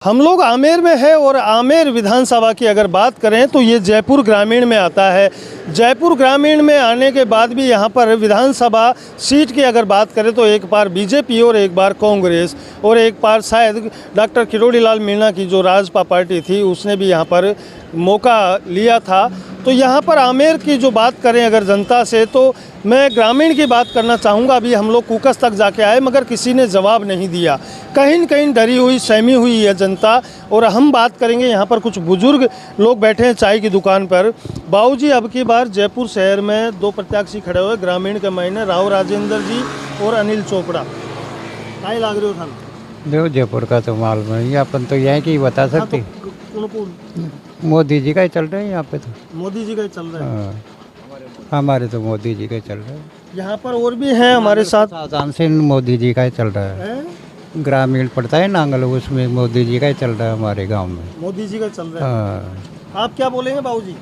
हम लोग आमेर में है और आमेर विधानसभा की अगर बात करें तो ये जयपुर ग्रामीण में आता है। जयपुर ग्रामीण में आने के बाद भी यहाँ पर विधानसभा सीट की अगर बात करें तो एक बार बीजेपी और एक बार कांग्रेस और एक बार शायद डॉक्टर किरोड़ी लाल मीणा की जो राजपा पार्टी थी उसने भी यहाँ पर मौका लिया था। तो यहाँ पर आमेर की जो बात करें अगर जनता से तो मैं ग्रामीण की बात करना चाहूँगा। अभी हम लोग कुकस तक जाके आए मगर किसी ने जवाब नहीं दिया, कहीं न कहीं डरी हुई सहमी हुई है जनता। और हम बात करेंगे यहाँ पर कुछ बुजुर्ग लोग बैठे हैं चाय की दुकान पर। बाबूजी, अब की बार जयपुर शहर में दो प्रत्याशी खड़े हुए ग्रामीण के मायने, राव राजेंद्र जी और अनिल चोपड़ा, काय लाग रहे हो थान? देखो जयपुर का तो मालूम है, अपन तो यहीं की बता सकते। मोदी जी का ही चल रहा है यहाँ पे, तो मोदी जी का ही चल रहा है। हमारे तो मोदी जी का ही चल रहा है। यहाँ पर और भी हैं हमारे साथ। सावधान से मोदी जी का ही चल रहा है। ग्रामीण पड़ता है नांगल, उसमें मोदी जी का ही चल रहा है हमारे गांव में। मोदी जी का चल रहा है। आप क्या बोलेंगे बाबूजी?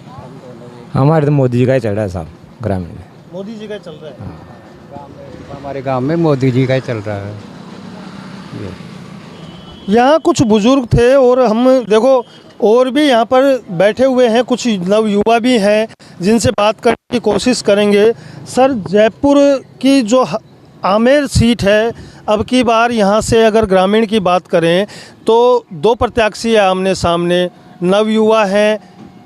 हमारे तो मोदी जी का ही चल रहा है साहब, ग्रामीण में मोदी जी का चल रहा है। हमारे गांव में मोदी जी का ही चल रहा है। यहाँ कुछ बुजुर्ग थे और हम देखो और भी यहाँ पर बैठे हुए हैं, कुछ नव युवा भी हैं जिनसे बात करने की कोशिश करेंगे। सर, जयपुर की जो आमेर सीट है, अब की बार यहाँ से अगर ग्रामीण की बात करें तो दो प्रत्याशी है आमने सामने। नव युवा हैं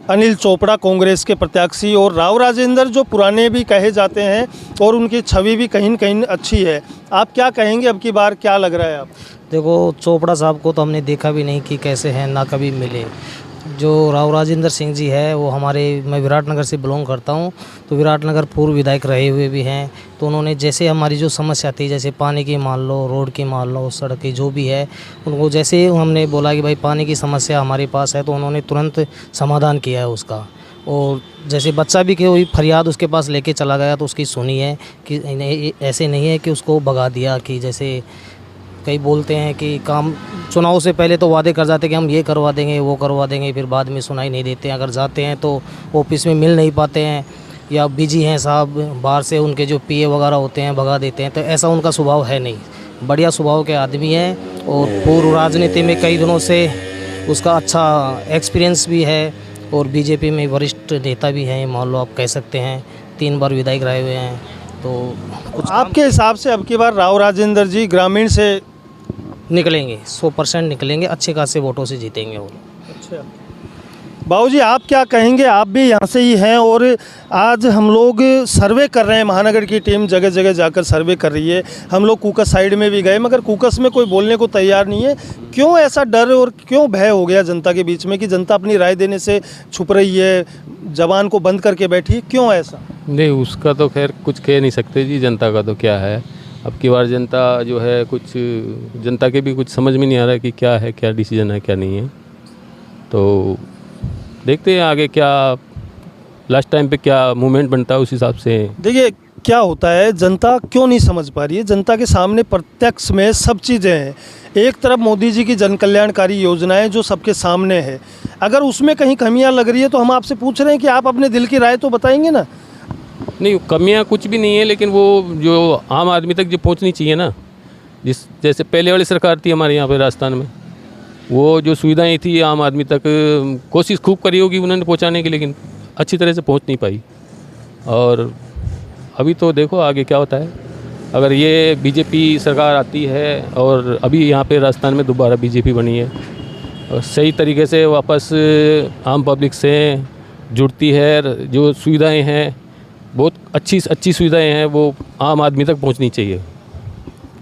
अनिल चोपड़ा कांग्रेस के प्रत्याशी और राव राजेंद्र जो पुराने भी कहे जाते हैं और उनकी छवि भी कहीं न कहीं अच्छी है। आप क्या कहेंगे, अब की बार क्या लग रहा है आप? देखो, चोपड़ा साहब को तो हमने देखा भी नहीं कि कैसे हैं, ना कभी मिले। जो राव राजेंद्र सिंह जी है वो मैं विराटनगर से बिलोंग करता हूँ, तो विराटनगर पूर्व विधायक रहे हुए भी हैं। तो उन्होंने जैसे हमारी जो समस्या थी, जैसे पानी की मान लो, रोड की मान लो, सड़क की जो भी है, उनको जैसे हमने बोला कि भाई पानी की समस्या हमारे पास है तो उन्होंने तुरंत समाधान किया है उसका। और जैसे बच्चा भी कोई फरियाद उसके पास लेके चला गया तो उसकी सुनी है कि ऐसे नहीं है कि उसको भगा दिया। कि जैसे कई बोलते हैं कि काम चुनाव से पहले तो वादे कर जाते कि हम ये करवा देंगे वो करवा देंगे, फिर बाद में सुनाई नहीं देते हैं। अगर जाते हैं तो ऑफिस में मिल नहीं पाते हैं या बिजी हैं साहब, बाहर से उनके जो पीए वगैरह होते हैं भगा देते हैं। तो ऐसा उनका स्वभाव है नहीं, बढ़िया स्वभाव के आदमी हैं और पूर्व राजनीति में कई दिनों से उसका अच्छा एक्सपीरियंस भी है और बीजेपी में वरिष्ठ नेता भी हैं, मान लो आप कह सकते हैं। 3 बार विधायक रहे हुए हैं। तो कुछ आपके हिसाब से अब की बार राव राजेंद्र जी ग्रामीण से निकलेंगे, 100% निकलेंगे, अच्छे खासे वोटों से जीतेंगे वो। अच्छा बाबूजी, आप क्या कहेंगे? आप भी यहाँ से ही हैं और आज हम लोग सर्वे कर रहे हैं, महानगर की टीम जगह जगह जाकर सर्वे कर रही है। हम लोग कुकस साइड में भी गए मगर कुकस में कोई बोलने को तैयार नहीं है। क्यों ऐसा डर और क्यों भय हो गया जनता के बीच में कि जनता अपनी राय देने से छुप रही है, जबान को बंद करके बैठी है? क्यों ऐसा? नहीं, उसका तो खैर कुछ कह नहीं सकते जी, जनता का तो क्या है। अब की बार जनता जो है, कुछ जनता के भी कुछ समझ में नहीं आ रहा है कि क्या है, क्या डिसीजन है, क्या नहीं है। तो देखते हैं आगे क्या लास्ट टाइम पे क्या मूवमेंट बनता है, उस हिसाब से। देखिए क्या होता है, जनता क्यों नहीं समझ पा रही है? जनता के सामने प्रत्यक्ष में सब चीज़ें हैं। एक तरफ मोदी जी की जन कल्याणकारी योजनाएं जो सबके सामने है, अगर उसमें कहीं कमियां लग रही है तो हम आपसे पूछ रहे हैं कि आप अपने दिल की राय तो बताएंगे ना। नहीं, कमियां कुछ भी नहीं है, लेकिन वो जो आम आदमी तक जो पहुंचनी चाहिए ना, जैसे पहले वाली सरकार थी हमारे यहाँ पे राजस्थान में, वो जो सुविधाएं थी आम आदमी तक कोशिश खूब करी होगी उन्होंने पहुंचाने की, लेकिन अच्छी तरह से पहुंच नहीं पाई। और अभी तो देखो आगे क्या होता है। अगर ये बीजेपी सरकार आती है और अभी यहाँ पे राजस्थान में दोबारा बीजेपी बनी है और सही तरीके से वापस आम पब्लिक से जुड़ती है, जो सुविधाएं हैं बहुत अच्छी सुविधाएं हैं वो आम आदमी तक पहुँचनी चाहिए।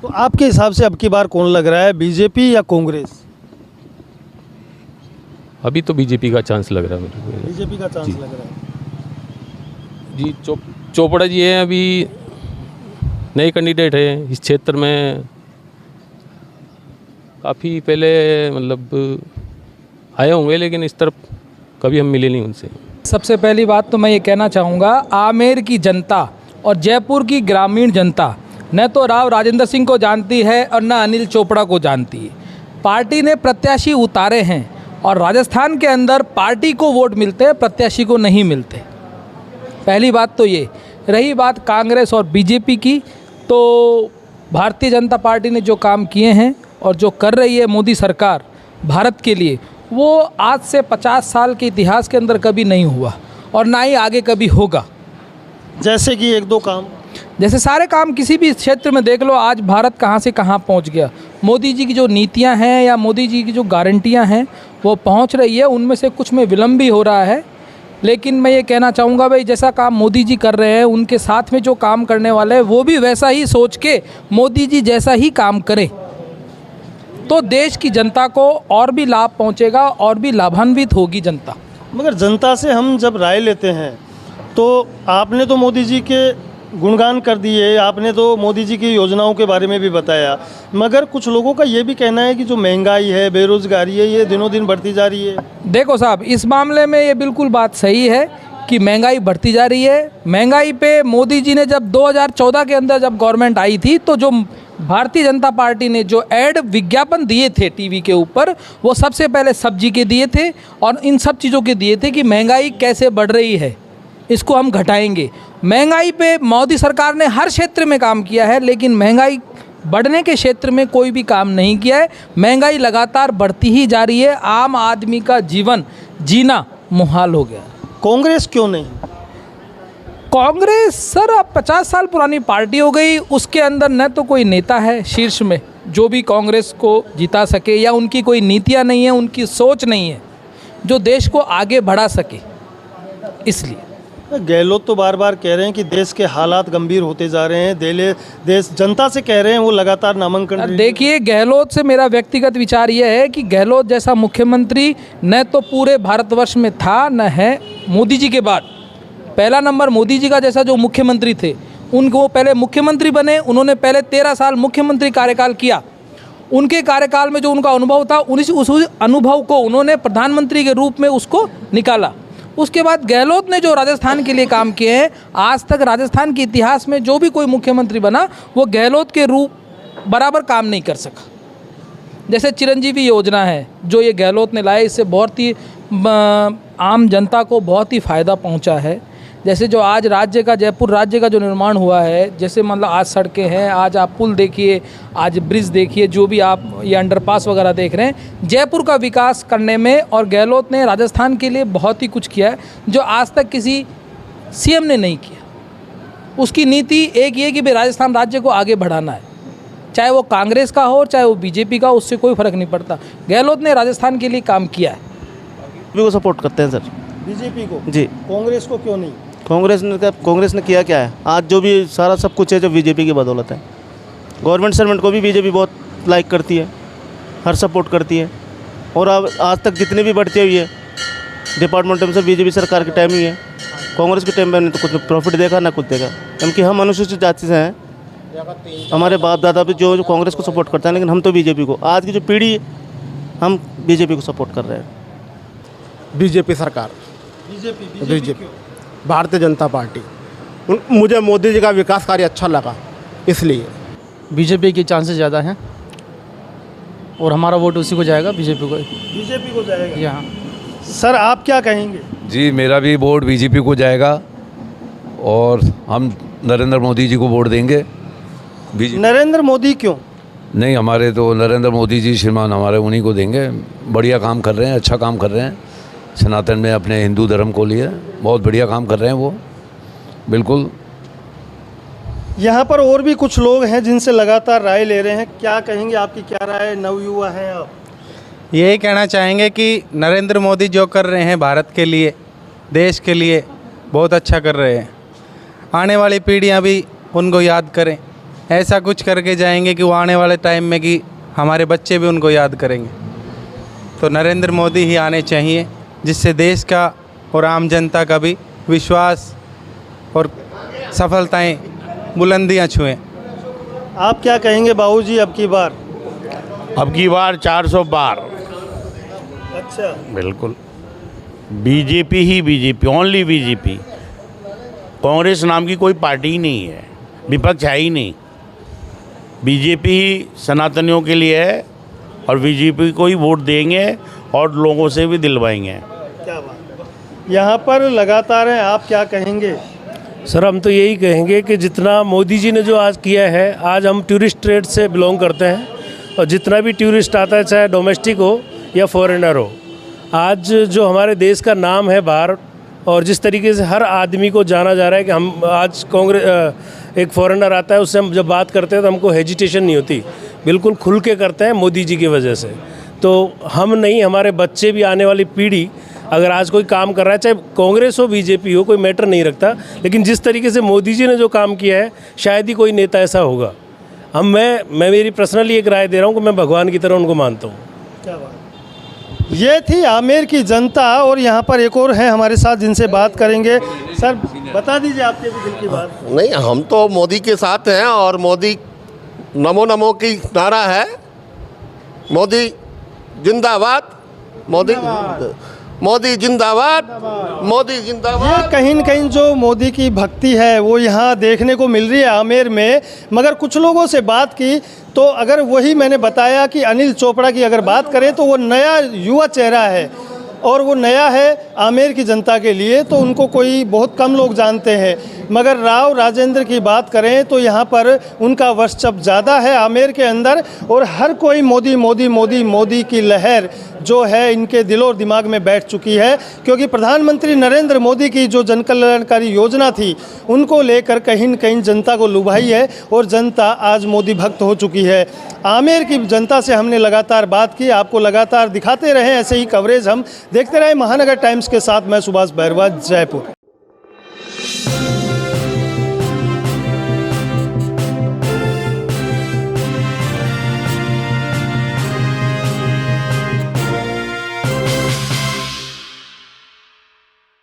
तो आपके हिसाब से अब की बार कौन लग रहा है, बीजेपी या कांग्रेस? अभी तो बीजेपी का चांस लग रहा है मेरे को। बीजेपी का चांस लग रहा है जी। चोपड़ा जी हैं, अभी नए कैंडिडेट हैं इस क्षेत्र में, काफ़ी पहले मतलब आए होंगे लेकिन इस तरफ कभी हम मिले नहीं उनसे। सबसे पहली बात तो मैं ये कहना चाहूँगा, आमेर की जनता और जयपुर की ग्रामीण जनता न तो राव राजेंद्र सिंह को जानती है और न अनिल चोपड़ा को जानती है। पार्टी ने प्रत्याशी उतारे हैं और राजस्थान के अंदर पार्टी को वोट मिलते हैं, प्रत्याशी को नहीं मिलते। पहली बात तो ये रही। बात कांग्रेस और बीजेपी की, तो भारतीय जनता पार्टी ने जो काम किए हैं और जो कर रही है मोदी सरकार, भारत के लिए, वो आज से 50 साल के इतिहास के अंदर कभी नहीं हुआ और ना ही आगे कभी होगा। जैसे कि एक दो काम, जैसे सारे काम किसी भी क्षेत्र में देख लो, आज भारत कहाँ से कहाँ पहुँच गया। मोदी जी की जो नीतियाँ हैं या मोदी जी की जो गारंटियाँ हैं वो पहुँच रही है, उनमें से कुछ में विलम्ब भी हो रहा है। लेकिन मैं ये कहना चाहूँगा भाई, जैसा काम मोदी जी कर रहे हैं, उनके साथ में जो काम करने वाले हैं वो भी वैसा ही सोच के मोदी जी जैसा ही काम करें, तो देश की जनता को और भी लाभ पहुँचेगा और भी लाभान्वित होगी जनता। मगर जनता से हम जब राय लेते हैं तो आपने तो मोदी जी के गुणगान कर दिए, आपने तो मोदी जी की योजनाओं के बारे में भी बताया, मगर कुछ लोगों का ये भी कहना है कि जो महंगाई है, बेरोजगारी है, ये दिनों दिन बढ़ती जा रही है। देखो साहब, इस मामले में ये बिल्कुल बात सही है कि महंगाई बढ़ती जा रही है। महंगाई पे मोदी जी ने जब 2014 के अंदर जब गवर्नमेंट आई थी, तो जो भारतीय जनता पार्टी ने जो एड विज्ञापन दिए थे टीवी के ऊपर, वो सबसे पहले सब्जी के दिए थे और इन सब चीज़ों के दिए थे कि महंगाई कैसे बढ़ रही है, इसको हम घटाएंगे। महंगाई पे मोदी सरकार ने हर क्षेत्र में काम किया है, लेकिन महंगाई बढ़ने के क्षेत्र में कोई भी काम नहीं किया है। महंगाई लगातार बढ़ती ही जा रही है, आम आदमी का जीवन जीना मुहाल हो गया। कांग्रेस क्यों नहीं? कांग्रेस सर अब 50 साल पुरानी पार्टी हो गई, उसके अंदर न तो कोई नेता है शीर्ष में जो भी कांग्रेस को जिता सके, या उनकी कोई नीतियां नहीं है, उनकी सोच नहीं है जो देश को आगे बढ़ा सके। इसलिए गहलोत तो बार बार कह रहे हैं कि देश के हालात गंभीर होते जा रहे हैं, देश जनता से कह रहे हैं वो लगातार नामांकन। देखिए, गहलोत से मेरा व्यक्तिगत विचार यह है कि गहलोत जैसा मुख्यमंत्री न तो पूरे भारतवर्ष में था, न है मोदी जी के बाद। पहला नंबर मोदी जी का जैसा जो मुख्यमंत्री थे, उनको पहले मुख्यमंत्री बने, उन्होंने पहले 13 साल मुख्यमंत्री कार्यकाल किया। उनके कार्यकाल में जो उनका अनुभव था, उस अनुभव को उन्होंने प्रधानमंत्री के रूप में उसको निकाला। उसके बाद गहलोत ने जो राजस्थान के लिए काम किए हैं, आज तक राजस्थान के इतिहास में जो भी कोई मुख्यमंत्री बना वो गहलोत के रूप बराबर काम नहीं कर सका। जैसे चिरंजीवी योजना है जो ये गहलोत ने लाए, इससे बहुत ही आम जनता को बहुत ही फ़ायदा पहुंचा है। जैसे जो आज राज्य का, जयपुर राज्य का जो निर्माण हुआ है, जैसे मतलब आज सड़कें हैं, आज आप पुल देखिए, आज ब्रिज देखिए, जो भी आप ये अंडरपास वगैरह देख रहे हैं, जयपुर का विकास करने में और गहलोत ने राजस्थान के लिए बहुत ही कुछ किया है जो आज तक किसी सीएम ने नहीं किया। उसकी नीति एक ये कि भाई राजस्थान राज्य को आगे बढ़ाना है, चाहे वो कांग्रेस का हो चाहे वो बीजेपी का, उससे कोई फ़र्क नहीं पड़ता। गहलोत ने राजस्थान के लिए काम किया है। बीजेपी को सपोर्ट करते हैं सर। बीजेपी को जी। कांग्रेस को क्यों नहीं? कांग्रेस ने किया क्या है? आज जो भी सारा सब कुछ है जो बीजेपी की बदौलत है। गवर्नमेंट सर्वेंट को भी बीजेपी बहुत लाइक करती है, हर सपोर्ट करती है। और अब आज तक जितनी भी बढ़ती हुई है डिपार्टमेंट में, सब बीजेपी सरकार के टाइम ही है। कांग्रेस के टाइम में तो कुछ प्रॉफिट देखा ना कुछ देखा, क्योंकि हम अनुसूचित जाति से हैं। हमारे बाप दादा भी जो कांग्रेस को सपोर्ट करते हैं, लेकिन हम तो बीजेपी को, आज की जो पीढ़ी हम बीजेपी को सपोर्ट कर रहे हैं। बीजेपी सरकार, बीजेपी भारतीय जनता पार्टी। मुझे मोदी जी का विकास कार्य अच्छा लगा, इसलिए बीजेपी के चांसेस ज़्यादा हैं और हमारा वोट उसी को जाएगा, बीजेपी को जाएगा। यहाँ सर आप क्या कहेंगे? जी, मेरा भी वोट बीजेपी को जाएगा और हम नरेंद्र मोदी जी को वोट देंगे। नरेंद्र मोदी क्यों? नहीं, हमारे तो नरेंद्र मोदी जी श्रीमान हमारे उन्हीं को देंगे। बढ़िया काम कर रहे हैं, अच्छा काम कर रहे हैं, सनातन में अपने हिंदू धर्म को लिए बहुत बढ़िया काम कर रहे हैं वो, बिल्कुल। यहाँ पर और भी कुछ लोग हैं जिनसे लगातार राय ले रहे हैं, क्या कहेंगे? आपकी क्या राय है? नवयुवा हैं आप। यही कहना चाहेंगे कि नरेंद्र मोदी जो कर रहे हैं भारत के लिए, देश के लिए बहुत अच्छा कर रहे हैं। आने वाली पीढ़ियाँ भी उनको याद करें, ऐसा कुछ करके जाएंगे कि वो आने वाले टाइम में कि हमारे बच्चे भी उनको याद करेंगे। तो नरेंद्र मोदी ही आने चाहिए, जिससे देश का और आम जनता का भी विश्वास और सफलताएं बुलंदियां छुएं। आप क्या कहेंगे बाबूजी अब की बार? अब की बार 400 बार। अच्छा, बिल्कुल बीजेपी ही बीजेपी, ओनली बीजेपी। कांग्रेस नाम की कोई पार्टी ही नहीं है, विपक्ष है ही नहीं। बीजेपी ही सनातनियों के लिए है और बीजेपी को ही वोट देंगे और लोगों से भी दिलवाएंगे। क्या बात। यहाँ पर लगातार हैं, आप क्या कहेंगे? सर हम तो यही कहेंगे कि जितना मोदी जी ने जो आज किया है, आज हम टूरिस्ट ट्रेड से बिलोंग करते हैं और जितना भी टूरिस्ट आता है, चाहे डोमेस्टिक हो या फॉरेनर हो, आज जो हमारे देश का नाम है बाहर, और जिस तरीके से हर आदमी को जाना जा रहा है कि हम आज कांग्रेस एक फॉरेनर आता है उससे हम जब बात करते हैं तो हमको हेजिटेशन नहीं होती, बिल्कुल खुल के करते हैं मोदी जी की वजह से। तो हम नहीं, हमारे बच्चे भी, आने वाली पीढ़ी अगर आज कोई काम कर रहा है, चाहे कांग्रेस हो बीजेपी हो, कोई मैटर नहीं रखता, लेकिन जिस तरीके से मोदी जी ने जो काम किया है शायद ही कोई नेता ऐसा होगा। मैं मेरी पर्सनली एक राय दे रहा हूँ कि मैं भगवान की तरह उनको मानता हूँ। क्या बात, ये थी आमेर की जनता। और यहाँ पर एक और हैं हमारे साथ जिनसे बात करेंगे। सर बता दीजिए आपके भी दिल की बात। नहीं, हम तो मोदी के साथ हैं और मोदी नमो नमो की नारा है, मोदी जिंदाबाद, मोदी मोदी जिंदाबाद, मोदी जिंदाबाद। ये कहीं न कहीं जो मोदी की भक्ति है वो यहाँ देखने को मिल रही है आमेर में। मगर कुछ लोगों से बात की तो अगर वही मैंने बताया कि अनिल चोपड़ा की अगर बात करें तो वो नया युवा चेहरा है और वो नया है आमेर की जनता के लिए, तो उनको कोई बहुत कम लोग जानते हैं। मगर राव राजेंद्र की बात करें तो यहाँ पर उनका वर्चस्व ज़्यादा है आमेर के अंदर, और हर कोई मोदी मोदी मोदी मोदी की लहर जो है इनके दिल और दिमाग में बैठ चुकी है, क्योंकि प्रधानमंत्री नरेंद्र मोदी की जो जन कल्याणकारी योजना थी उनको लेकर कहीं न कहीं जनता को लुभाई है और जनता आज मोदी भक्त हो चुकी है। आमेर की जनता से हमने लगातार बात की, आपको लगातार दिखाते रहे ऐसे ही कवरेज हम देखते रहे। महानगर टाइम्स के साथ मैं सुभाष भैरवा, जयपुर।